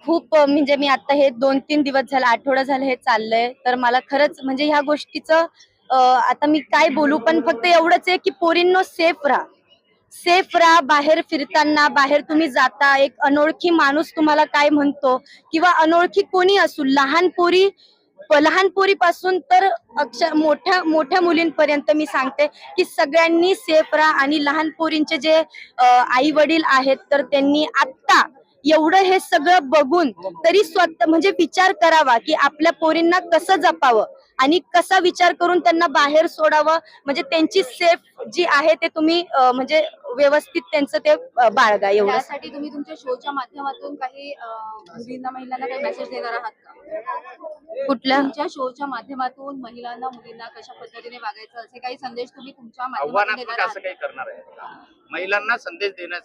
खूप म्हणजे मी आता हे 2-3 दिवस झाले, आठवडा झाला हे चाललंय. तर मला खरंच म्हणजे ह्या गोष्टीचं आता मी काय बोलू, पण फक्त एवढंच आहे की पोरींनो सेफ राहा. सेफ राहा. बाहेर फिरताना, बाहेर तुम्ही जाता, एक अनोळखी माणूस तुम्हाला काय म्हणतो किंवा अनोळखी कोणी असू, लहान पोरीपासून तर अक्षर मोठ्या मोठ्या मुलींपर्यंत मी सांगते की सगळ्यांनी सेफ राहा. आणि लहान पोरींचे जे आई वडील आहेत तर त्यांनी आत्ता एवढं हे सगळं बघून तरी स्वतः म्हणजे विचार करावा की आपल्या पोरींना कसं जपावं आणि कसा विचार करून त्यांना बाहेर सोडावं. म्हणजे त्यांची सेफ जी आहे ते तुम्ही म्हणजे व्यवस्थित त्यांचं ते बाळगा. एवढं त्यासाठी तुम्ही तुमच्या शोच्या माध्यमातून काही मुलींना महिलांना काही मेसेज देणार आहात का? कुठल्या तुमच्या शोच्या माध्यमातून महिलांना मुलींना कशा पद्धतीने वागायचं असे काही संदेश तुम्ही तुमच्या माध्यमातून देणार आव्हानात्मक आहात? असं काही करणार आहे महिलांना संदेश देण्यासाठी